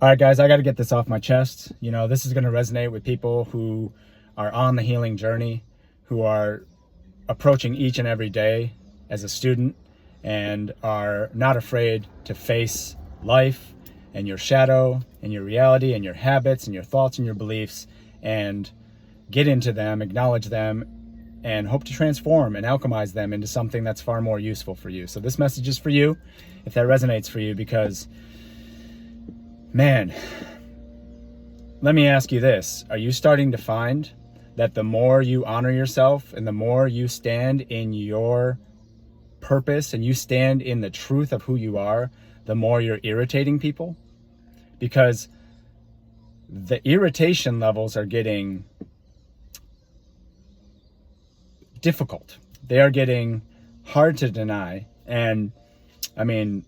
All right, guys, I got to get this off my chest. This is going to resonate with people who are on the healing journey, who are approaching each and every day as a student and are not afraid to face life and your shadow and your reality and your habits and your thoughts and your beliefs and get into them, acknowledge them, and hope to transform and alchemize them into something that's far more useful for you. So this message is for you, if that resonates for you, because, man, let me ask you this. Are you starting to find that the more you honor yourself and the more you stand in your purpose and you stand in the truth of who you are, the more you're irritating people? Because the irritation levels are getting difficult. They are getting hard to deny. And I mean,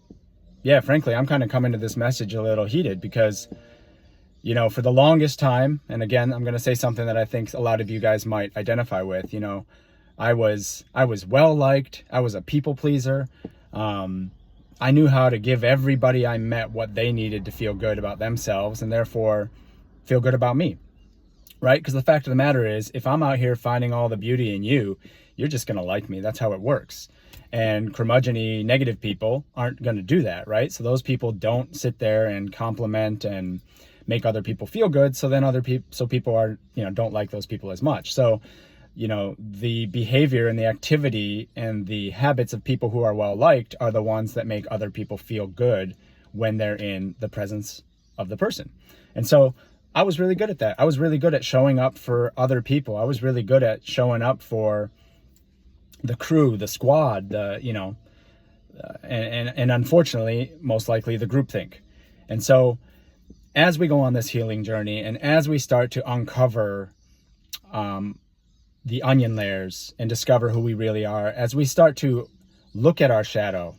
yeah, frankly, I'm kind of coming to this message a little heated because, for the longest time, and again, I'm going to say something that I think a lot of you guys might identify with, I was well liked. I was a people pleaser. I knew how to give everybody I met what they needed to feel good about themselves and therefore feel good about me. Right? Because the fact of the matter is, if I'm out here finding all the beauty in you, you're just going to like me. That's how it works. And curmudgeon-y negative people aren't going to do that, right? So those people don't sit there and compliment and make other people feel good. So then people are, don't like those people as much. So, the behavior and the activity and the habits of people who are well liked are the ones that make other people feel good when they're in the presence of the person. And so I was really good at that. I was really good at showing up for other people. I was really good at showing up for the crew, the squad, and unfortunately, most likely the groupthink. And so as we go on this healing journey and as we start to uncover the onion layers and discover who we really are, as we start to look at our shadow,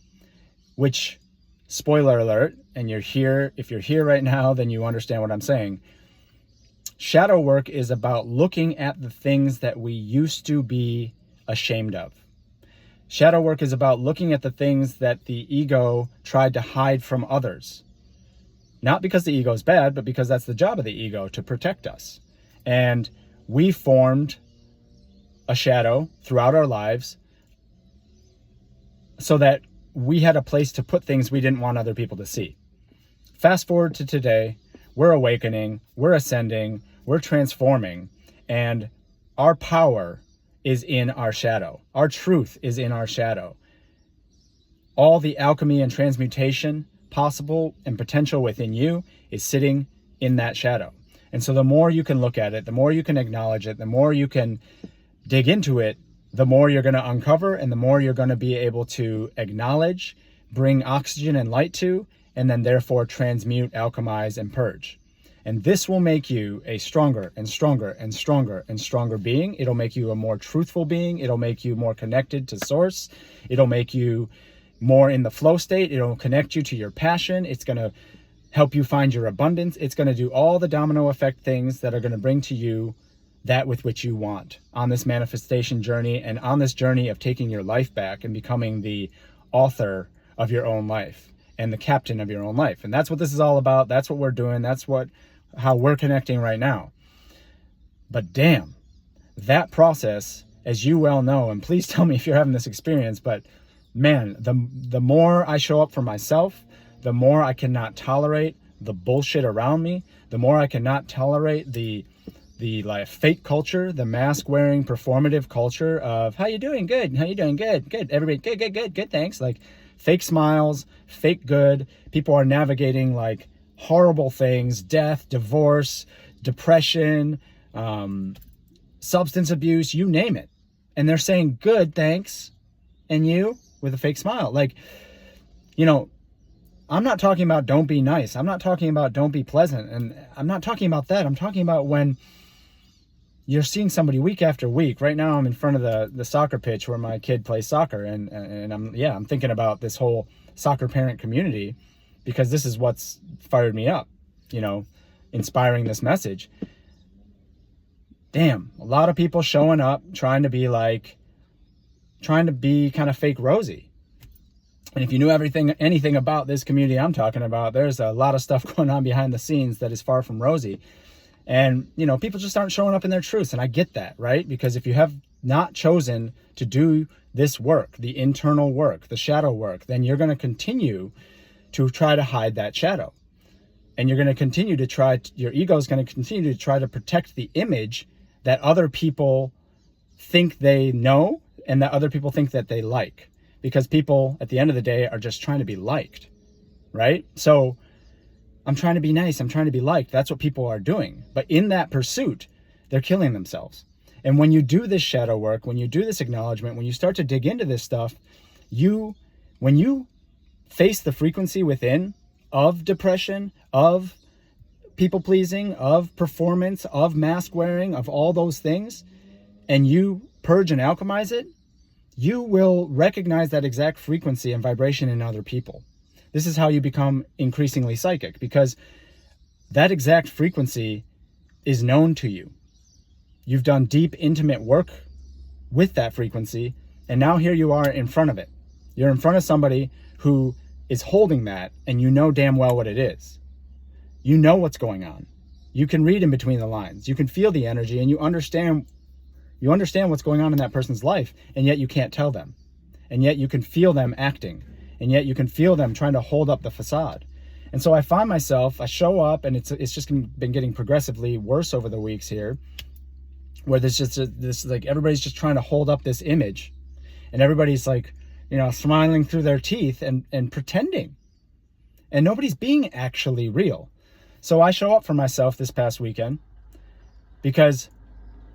which, spoiler alert, and if you're here right now, then you understand what I'm saying. Shadow work is about looking at the things that we used to be ashamed of. Shadow work is about looking at the things that the ego tried to hide from others. Not because the ego is bad, but because that's the job of the ego, to protect us. And we formed a shadow throughout our lives so that we had a place to put things we didn't want other people to see. Fast forward to today, we're awakening, we're ascending, we're transforming, and our power is in our shadow. Our truth is in our shadow. All the alchemy and transmutation possible and potential within you is sitting in that shadow. And so the more you can look at it, the more you can acknowledge it, the more you can dig into it, the more you're going to uncover and the more you're going to be able to acknowledge, bring oxygen and light to, and then therefore transmute, alchemize, and purge. And this will make you a stronger and stronger and stronger and stronger being. It'll make you a more truthful being. It'll make you more connected to source. It'll make you more in the flow state. It'll connect you to your passion. It's going to help you find your abundance. It's going to do all the domino effect things that are going to bring to you that with which you want on this manifestation journey and on this journey of taking your life back and becoming the author of your own life and the captain of your own life. And that's what this is all about. That's what we're doing. That's how we're connecting right now. But damn, that process, as you well know, and please tell me if you're having this experience, but man, the more I show up for myself, the more I cannot tolerate the bullshit around me, the more I cannot tolerate the like fake culture, the mask wearing performative culture of how you doing? Good. How you doing? Good. Good. Everybody good. Thanks. Like fake smiles, fake good. People are navigating like horrible things, death, divorce, depression, substance abuse, you name it. And they're saying good, thanks. And you with a fake smile. Like, I'm not talking about don't be nice. I'm not talking about don't be pleasant. And I'm not talking about that. I'm talking about when you're seeing somebody week after week. Right now I'm in front of the soccer pitch where my kid plays soccer. And I'm thinking about this whole soccer parent community because this is what's fired me up, inspiring this message. Damn, a lot of people showing up, trying to be kind of fake rosy. And if you knew anything about this community I'm talking about, there's a lot of stuff going on behind the scenes that is far from rosy. And, people just aren't showing up in their truths. And I get that, right? Because if you have not chosen to do this work, the internal work, the shadow work, then you're going to continue to try to hide that shadow. And you're going to continue to your ego is going to continue to try to protect the image that other people think they know and that other people think that they like. Because people at the end of the day are just trying to be liked, right? So I'm trying to be nice. I'm trying to be liked. That's what people are doing. But in that pursuit, they're killing themselves. And when you do this shadow work, when you do this acknowledgement, when you start to dig into this stuff, when you face the frequency within of depression, of people pleasing, of performance, of mask wearing, of all those things, and you purge and alchemize it, you will recognize that exact frequency and vibration in other people. This is how you become increasingly psychic, because that exact frequency is known to you. You've done deep, intimate work with that frequency, and now here you are in front of it. You're in front of somebody who is holding that, and you know damn well what it is. You know what's going on. You can read in between the lines. You can feel the energy, and you understand what's going on in that person's life, and yet you can't tell them. And yet you can feel them acting. And yet you can feel them trying to hold up the facade. And so I find myself, I show up, and it's just been getting progressively worse over the weeks here, where there's just this, like, everybody's just trying to hold up this image, and everybody's like, smiling through their teeth and pretending. And nobody's being actually real. So I show up for myself this past weekend, because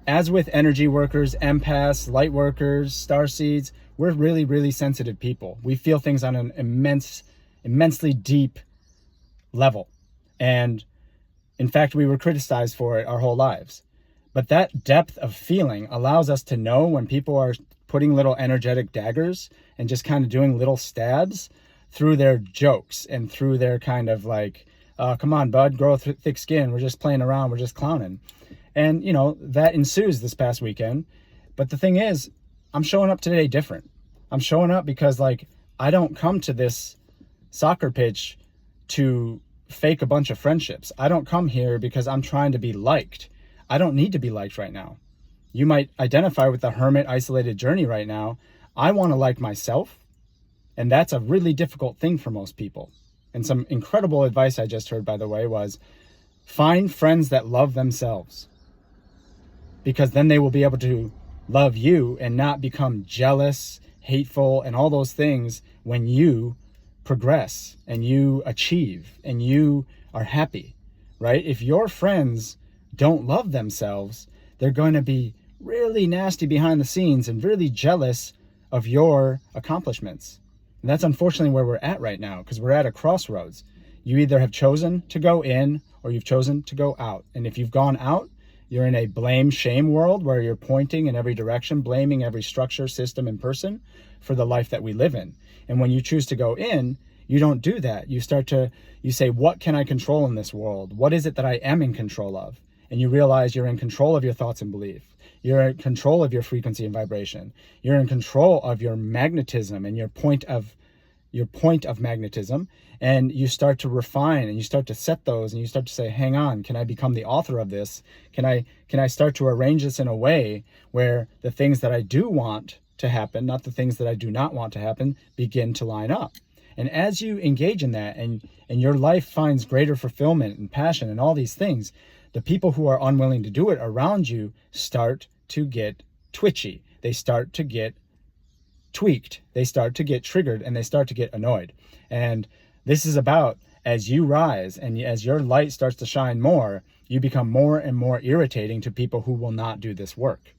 as with energy workers, empaths, light workers, starseeds, we're really, really sensitive people. We feel things on an immensely deep level. And in fact, we were criticized for it our whole lives. But that depth of feeling allows us to know when people are putting little energetic daggers and just kind of doing little stabs through their jokes and through their kind of like, come on, bud, grow thick skin. We're just playing around. We're just clowning. And, that ensues this past weekend. But the thing is, I'm showing up today different. I'm showing up because, I don't come to this soccer pitch to fake a bunch of friendships. I don't come here because I'm trying to be liked. I don't need to be liked right now. You might identify with the hermit isolated journey right now. I want to like myself. And that's a really difficult thing for most people. And some incredible advice I just heard, by the way, was find friends that love themselves. Because then they will be able to love you and not become jealous, hateful, and all those things when you progress and you achieve and you are happy, right? If your friends don't love themselves, they're going to be really nasty behind the scenes and really jealous of your accomplishments. And that's unfortunately where we're at right now, because we're at a crossroads. You either have chosen to go in or you've chosen to go out. And if you've gone out, you're in a blame shame world where you're pointing in every direction, blaming every structure, system, and person for the life that we live in. And when you choose to go in, you don't do that. You say, what can I control in this world? What is it that I am in control of? And you realize you're in control of your thoughts and beliefs. You're in control of your frequency and vibration. You're in control of your magnetism and your point of magnetism. And you start to refine and you start to set those and you start to say, hang on, can I become the author of this? Can I start to arrange this in a way where the things that I do want to happen, not the things that I do not want to happen, begin to line up? And as you engage in that and your life finds greater fulfillment and passion and all these things, the people who are unwilling to do it around you start to get twitchy. They start to get tweaked. They start to get triggered and they start to get annoyed. And this is about, as you rise and as your light starts to shine more, you become more and more irritating to people who will not do this work.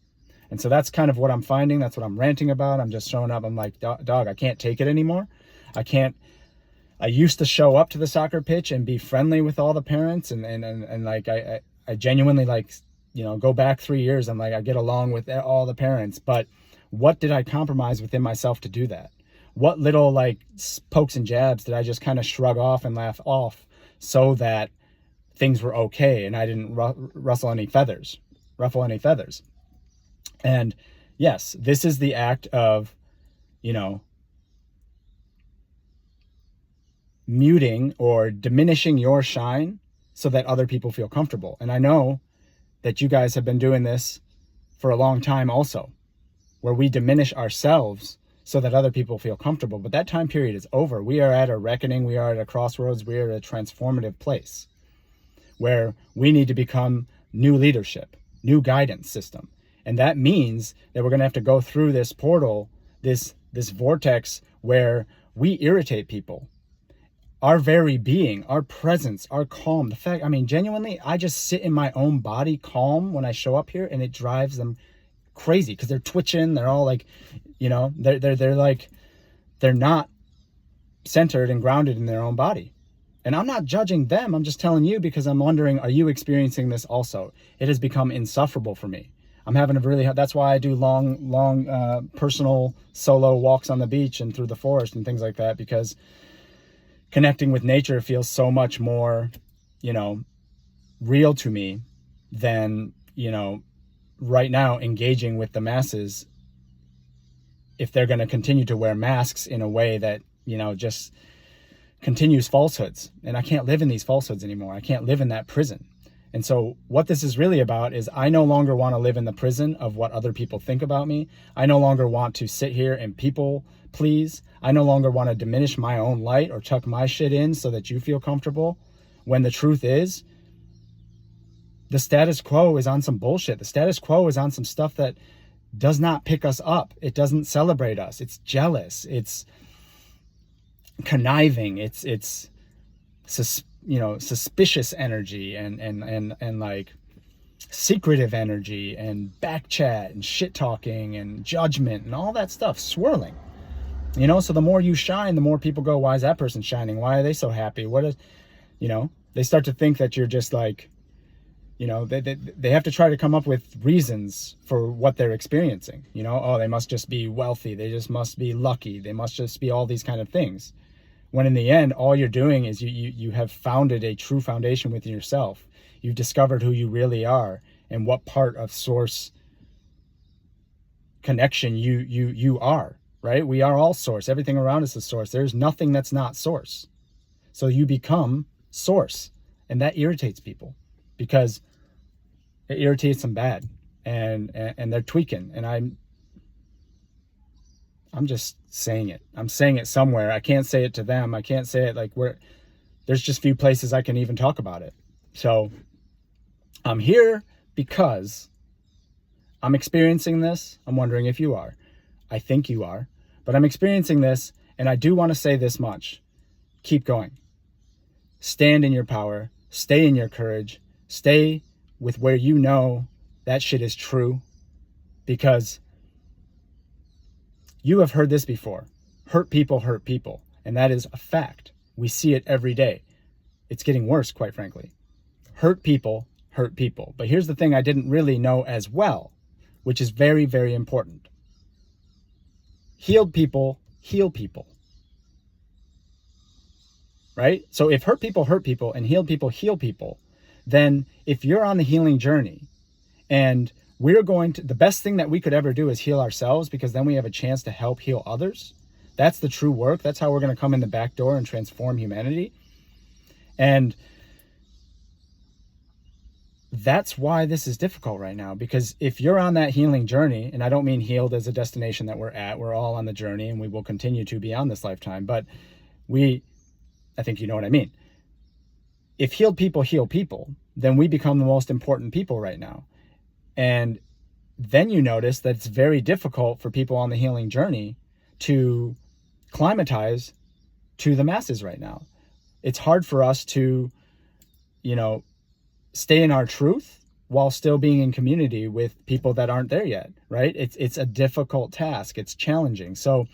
And so that's kind of what I'm finding. That's what I'm ranting about. I'm just showing up. I'm like, dog, I can't take it anymore. I used to show up to the soccer pitch and be friendly with all the parents. And like, I genuinely go back 3 years. I'm like, I get along with all the parents, but what did I compromise within myself to do that? What little pokes and jabs did I just kind of shrug off and laugh off so that things were okay and I didn't ruffle any feathers? And yes, this is the act of, muting or diminishing your shine so that other people feel comfortable. And I know that you guys have been doing this for a long time also, where we diminish ourselves so that other people feel comfortable. But that time period is over. We are at a reckoning. We are at a crossroads. We are at a transformative place where we need to become new leadership, new guidance system. And that means that we're going to have to go through this portal, this vortex where we irritate people. Our very being, our presence, our calm, the fact, I mean, genuinely, I just sit in my own body calm when I show up here, and it drives them crazy because they're twitching. They're all like, you know, they're like, they're not centered and grounded in their own body. And I'm not judging them. I'm just telling you because I'm wondering, are you experiencing this also? It has become insufferable for me. I'm having a really, that's why I do long personal solo walks on the beach and through the forest and things like that, because connecting with nature feels so much more, you know, real to me than, you know, right now engaging with the masses if they're going to continue to wear masks in a way that, you know, just continues falsehoods. And I can't live in these falsehoods anymore. I can't live in that prison. And so what this is really about is I no longer want to live in the prison of what other people think about me. I no longer want to sit here and people please. I no longer want to diminish my own light or tuck my shit in so that you feel comfortable, when the truth is the status quo is on some bullshit. The status quo is on some stuff that does not pick us up. It doesn't celebrate us. It's jealous. It's conniving. It's suspicious energy and like secretive energy and back chat and shit talking and judgment and all that stuff swirling. You know, so the more you shine, the more people go, why is that person shining? Why are they so happy? What is, you know, they start to think that you're just like, you know, they have to try to come up with reasons for what they're experiencing. You know, oh, they must just be wealthy. They just must be lucky. They must just be all these kind of things. When in the end, all you're doing is you have founded a true foundation within yourself. You've discovered who you really are and what part of source connection you are, right? We are all source. Everything around us is source. There's nothing that's not source. So you become source, and that irritates people because it irritates them bad, and they're tweaking. And I'm just saying it. I'm saying it somewhere. I can't say it to them. I can't say it like there's just few places I can even talk about it. So I'm here because I'm experiencing this. I'm wondering if you are. I think you are. But I'm experiencing this, and I do want to say this much. Keep going. Stand in your power. Stay in your courage. Stay with where you know that shit is true, because you have heard this before. Hurt people, and that is a fact. We see it every day. It's getting worse, quite frankly. Hurt people. But here's the thing I didn't really know as well, which is very, very important. Healed people heal people. Right? So if hurt people and heal people, then if you're on the healing journey, and the best thing that we could ever do is heal ourselves, because then we have a chance to help heal others. That's the true work. That's how we're going to come in the back door and transform humanity. And that's why this is difficult right now, because if you're on that healing journey, and I don't mean healed as a destination that we're all on the journey and we will continue to beyond this lifetime, but I think you know what I mean. If healed people heal people, then we become the most important people right now. And then you notice that it's very difficult for people on the healing journey to climatize to the masses right now. It's hard for us to, you know, stay in our truth while still being in community with people that aren't there yet, right? It's a difficult task. It's challenging. So,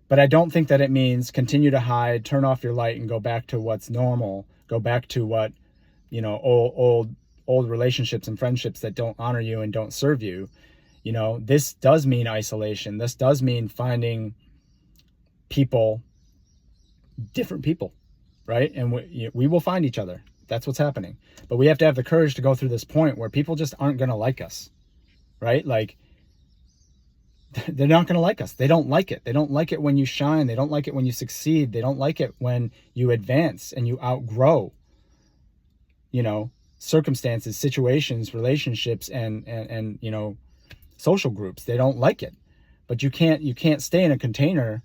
but I don't think that it means continue to hide, turn off your light, and go back to what's normal. Go back to what, you know, old relationships and friendships that don't honor you and don't serve you. You know, this does mean isolation. This does mean finding people, different people, right? And we will find each other. That's what's happening. But we have to have the courage to go through this point where people just aren't going to like us, right? Like, they're not going to like us. They don't like it. They don't like it when you shine. They don't like it when you succeed. They don't like it when you advance and you outgrow, circumstances, situations, relationships, and social groups. They don't like it. But you can't stay in a container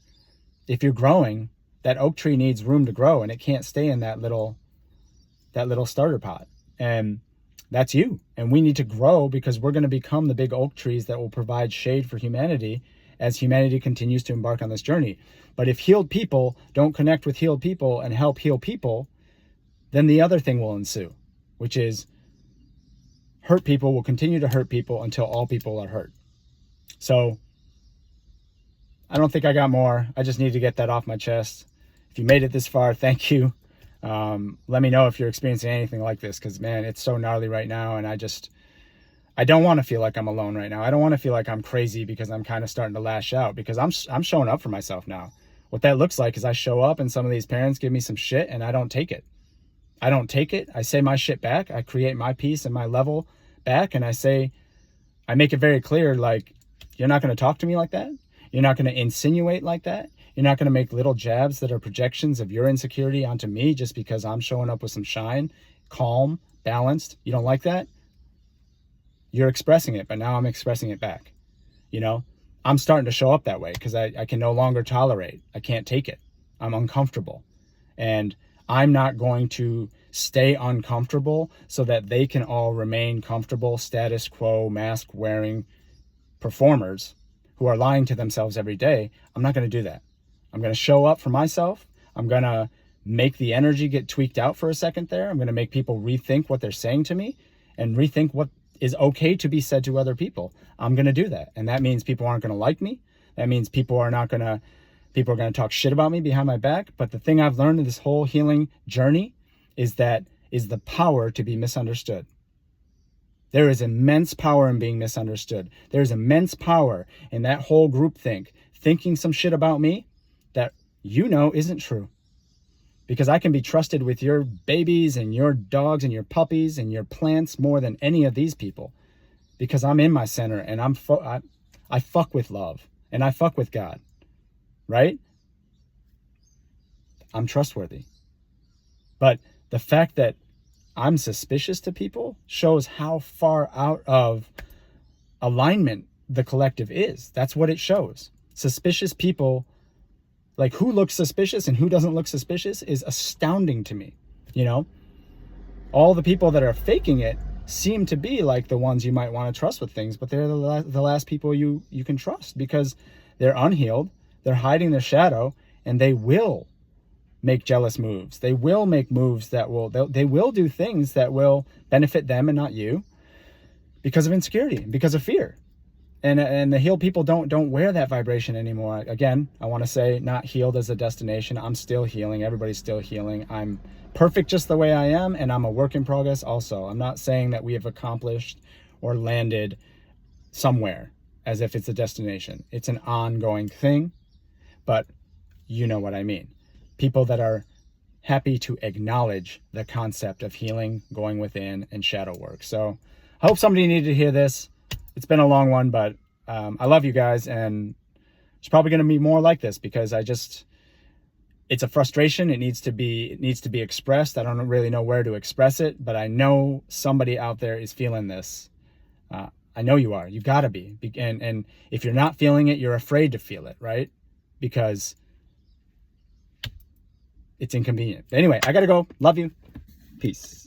if you're growing. That oak tree needs room to grow, and it can't stay in that little starter pot. And that's you. And we need to grow, because we're going to become the big oak trees that will provide shade for humanity as humanity continues to embark on this journey. But if healed people don't connect with healed people and help heal people, then the other thing will ensue, which is hurt people will continue to hurt people until all people are hurt. So I don't think I got more. I just need to get that off my chest. If you made it this far, thank you. Let me know if you're experiencing anything like this, because man, it's so gnarly right now. And I don't want to feel like I'm alone right now. I don't want to feel like I'm crazy, because I'm kind of starting to lash out, because I'm showing up for myself now. What that looks like is I show up and some of these parents give me some shit and I don't take it. I say my shit back. I create my peace and my level back. And I make it very clear, like, you're not going to talk to me like that. You're not going to insinuate like that. You're not going to make little jabs that are projections of your insecurity onto me just because I'm showing up with some shine, calm, balanced. You don't like that? You're expressing it, but now I'm expressing it back. I'm starting to show up that way because I can no longer tolerate. I can't take it. I'm uncomfortable. And I'm not going to stay uncomfortable so that they can all remain comfortable, status quo, mask wearing performers who are lying to themselves every day. I'm not going to do that. I'm going to show up for myself. I'm going to make the energy get tweaked out for a second there. I'm going to make people rethink what they're saying to me and rethink what is okay to be said to other people. I'm going to do that. And that means people aren't going to like me. That means people are going to talk shit about me behind my back. But the thing I've learned in this whole healing journey is the power to be misunderstood. There is immense power in being misunderstood. There's immense power in that whole groupthink, thinking some shit about me that isn't true. Because I can be trusted with your babies and your dogs and your puppies and your plants more than any of these people. Because I'm in my center and I fuck with love and I fuck with God. Right? I'm trustworthy. But the fact that I'm suspicious to people shows how far out of alignment the collective is. That's what it shows. Suspicious people, like who looks suspicious and who doesn't look suspicious, is astounding to me. All the people that are faking it seem to be like the ones you might want to trust with things, but they're the last people you can trust, because they're unhealed, they're hiding their shadow, and they will make jealous moves. They will make moves they will do things that will benefit them and not you, because of insecurity and because of fear. And the healed people don't wear that vibration anymore. Again, I want to say, not healed as a destination. I'm still healing. Everybody's still healing. I'm perfect just the way I am, and I'm a work in progress also. I'm not saying that we have accomplished or landed somewhere as if it's a destination. It's an ongoing thing, but you know what I mean. People that are happy to acknowledge the concept of healing, going within, and shadow work. So I hope somebody needed to hear this. It's been a long one, but I love you guys, and it's probably going to be more like this, because it's a frustration. It needs to be expressed. I don't really know where to express it, but I know somebody out there is feeling this. I know you are. You got to be. And if you're not feeling it, you're afraid to feel it, right? Because it's inconvenient. But anyway, I got to go. Love you. Peace.